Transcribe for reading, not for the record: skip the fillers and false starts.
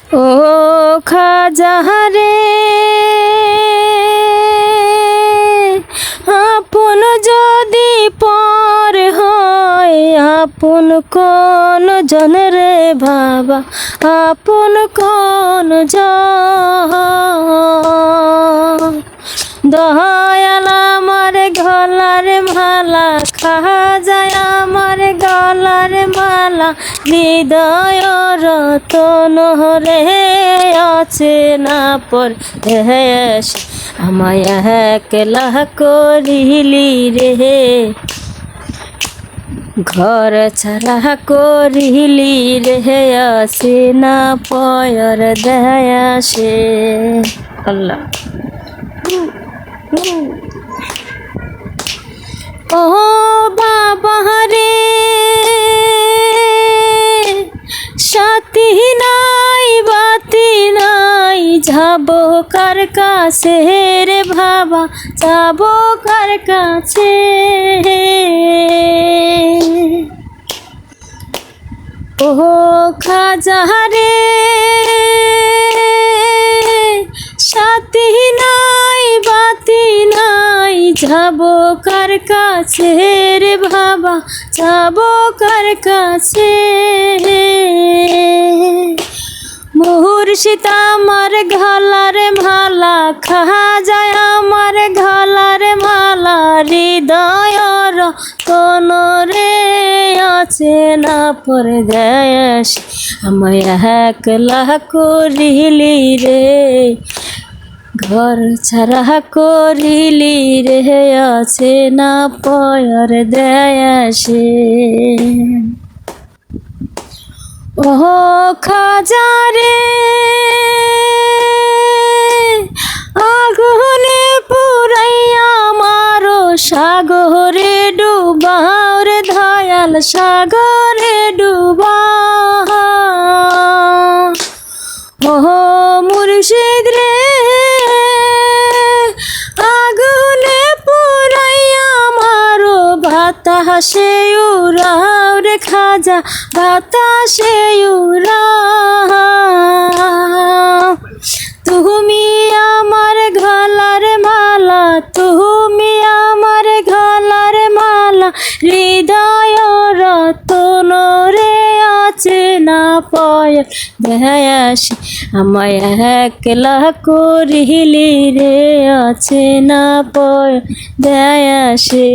ও খাজা রে, আপন যদি পর হয়, আপন কোন জন রে বাবা, আপন কোন জন। দয়াল আমার গলার মালা, খাজায় আমার গলার মালা, হৃদয় রতন রে আছে না পর দেশ, আমায় একলা করিলি রে, ঘর ছাড়া করিলি রে, আসে না পয়র দেশে। আল্লাহ। ও বাবা রে, সাথী নাই বাতি নাই, যাবো কার কাছে রে বাবা, যাবো কার কাছে। ও খাজা রে, সাথী নাই বাতি নাই, যাবো কার কাছে রে বাবা, যাবো কার কাছে। মুর্শিদ আমার গলার মালা, খাজায় আমার গলার মালা, হৃদয় রতন রে আছে না পরদেশ, আমায় একলা করিলি রে, ঘর ছাড়া করিলি রে, আছে না পয়র দেশে। ও খাজা রে, আগুনে পুরাইয়া মারো, সাগরে ডুবাও রে দয়াল, সাগরে ডুবাও। ও মুর্শিদ রে, আগুনে পুরাইয়া মারো, বাতাসে উড়াও রে খাজা, বাতাসে উড়াও। তুমি আমার গলার মালা, তুমি আমার গলার মালা, হৃদয় রতন রে আছে না পয়র দেশ, আমায় একলা করিলি রে, আছে না পয়র দেশে।